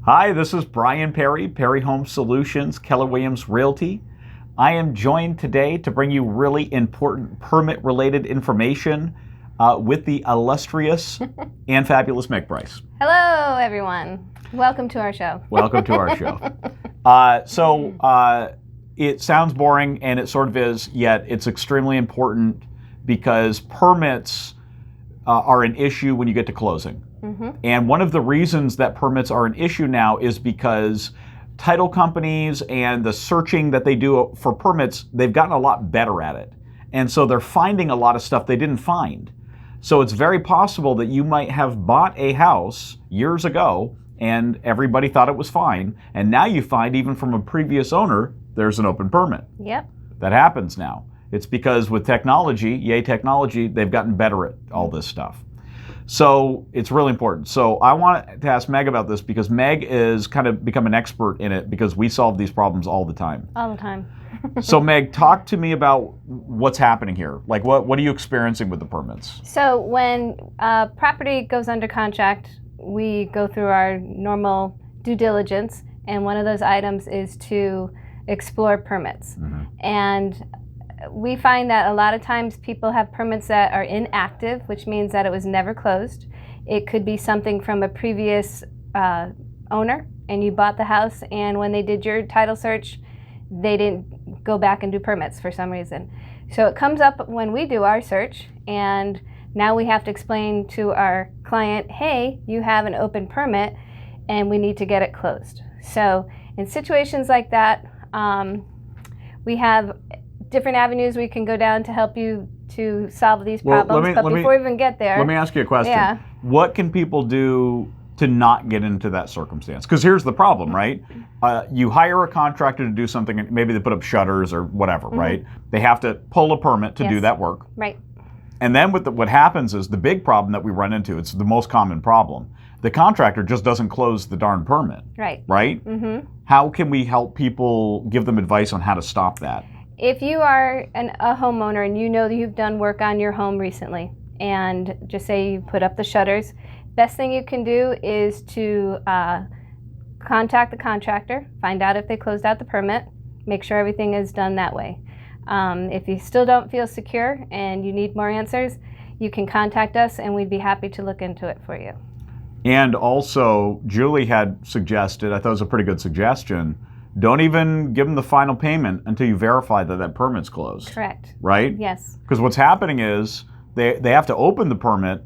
Hi, this is Brian Perry, Perry Home Solutions, Keller Williams Realty. I am joined today to bring you really important permit-related information with the illustrious and fabulous Meg Bryce. Hello, everyone. Welcome to our show. Welcome to our show. It sounds boring, and it sort of is, yet it's extremely important because permits are an issue when you get to closing. Mm-hmm. And one of the reasons that permits are an issue now is because title companies and the searching that they do for permits, they've gotten a lot better at it. And so they're finding a lot of stuff they didn't find. So it's very possible that you might have bought a house years ago and everybody thought it was fine. And now you find, even from a previous owner, there's an open permit. Yep. That happens now. It's because with technology, yay technology, they've gotten better at all this stuff. So it's really important. So I want to ask Meg about this because Meg is kind of become an expert in it because we solve these problems all the time. All the time. So Meg, talk to me about what's happening here. Like what are you experiencing with the permits? So when property goes under contract, we go through our normal due diligence, and one of those items is to explore permits. Mm-hmm. And we find that a lot of times people have permits that are inactive, which means that it was never closed. It could be something from a previous owner, and you bought the house, and when they did your title search, they didn't go back and do permits for some reason. So it comes up when we do our search, and now we have to explain to our client, hey, you have an open permit, and we need to get it closed. So in situations like that, we have different avenues we can go down to help you to solve these problems. But before we even get there, let me ask you a question. Yeah. What can people do to not get into that circumstance? Because here's the problem, right? You hire a contractor to do something, maybe they put up shutters or whatever, mm-hmm. right? They have to pull a permit to do that work. Right. And then what happens is the big problem that we run into, it's the most common problem. The contractor just doesn't close the darn permit. Right. Right? Mm-hmm. How can we help people, give them advice on how to stop that? If you are a homeowner and you know that you've done work on your home recently, and just say you put up the shutters, best thing you can do is to contact the contractor, find out if they closed out the permit, make sure everything is done that way. If you still don't feel secure and you need more answers, you can contact us and we'd be happy to look into it for you. And also, Julie had suggested, I thought it was a pretty good suggestion, don't even give them the final payment until you verify that that permit's closed. Correct. Right? Yes. Because what's happening is they have to open the permit,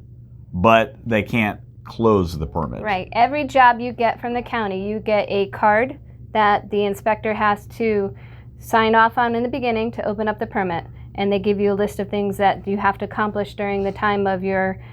but they can't close the permit. Right. Every job you get from the county, you get a card that the inspector has to sign off on in the beginning to open up the permit. And they give you a list of things that you have to accomplish during the time of your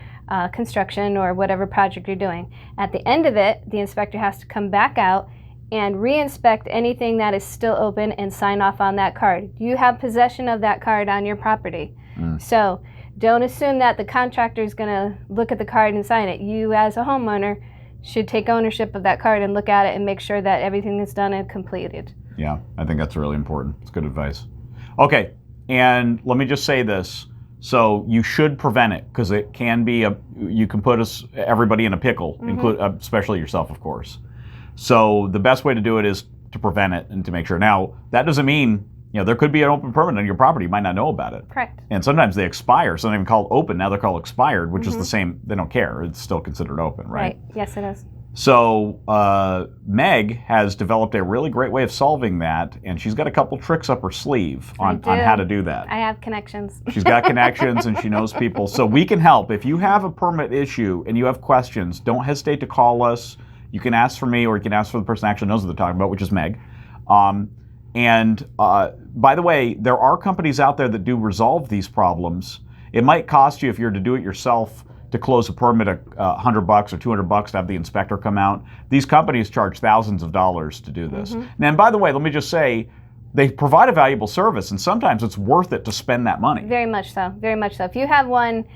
construction or whatever project you're doing. At the end of it, the inspector has to come back out and re-inspect anything that is still open and sign off on that card. You have possession of that card on your property. So don't assume that the contractor is going to look at the card and sign it. You as a homeowner should take ownership of that card and look at it and make sure that everything is done and completed. Yeah, I think that's really important. It's good advice. Okay, and let me just say this. So you should prevent it because it can be you can put everybody in a pickle, mm-hmm. Especially yourself, of course. So the best way to do it is to prevent it and to make sure. Now, that doesn't mean, there could be an open permit on your property. You might not know about it. Correct. And sometimes they expire. So they're even called open. Now they're called expired, which mm-hmm. is the same. They don't care. It's still considered open, right? Right. Yes, it is. So Meg has developed a really great way of solving that, and she's got a couple tricks up her sleeve on how to do that. I have connections. She's got connections, and she knows people. So we can help. If you have a permit issue and you have questions, don't hesitate to call us. You can ask for me, or you can ask for the person who actually knows what they're talking about, which is Meg. By the way, there are companies out there that do resolve these problems. It might cost you, if you're to do it yourself, to close a permit $100 or $200 to have the inspector come out. These companies charge thousands of dollars to do this. Mm-hmm. And by the way, let me just say, they provide a valuable service, and sometimes it's worth it to spend that money. Very much so. Very much so. If you have one,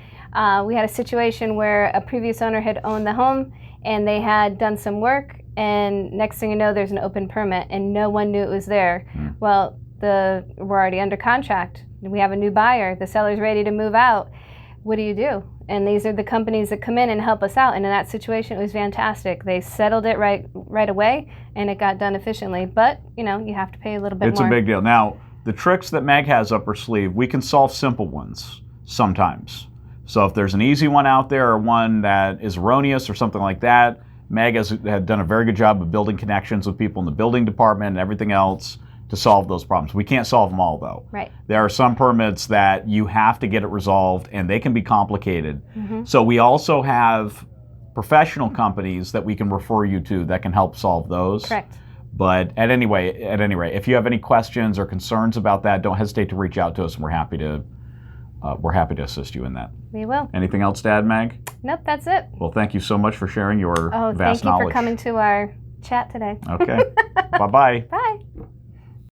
we had a situation where a previous owner had owned the home, and they had done some work, and next thing you know, there's an open permit, and no one knew it was there. Well, we're already under contract. We have a new buyer. The seller's ready to move out. What do? And these are the companies that come in and help us out. And in that situation, it was fantastic. They settled it right away, and it got done efficiently. But, you know, you have to pay a little bit It's more. a big deal. Now, the tricks that Meg has up her sleeve, we can solve simple ones sometimes. So if there's an easy one out there or one that is erroneous or something like that, Meg had done a very good job of building connections with people in the building department and everything else to solve those problems. We can't solve them all, though. Right. There are some permits that you have to get it resolved, and they can be complicated. So we also have professional companies that we can refer you to that can help solve those. Correct. But at any rate, if you have any questions or concerns about that, don't hesitate to reach out to us, and we're happy to assist you in that. We will. Anything else to add, Meg? Nope, that's it. Well, thank you so much for sharing your Oh, vast thank you knowledge. for coming to our chat today. Okay. Bye-bye. Bye.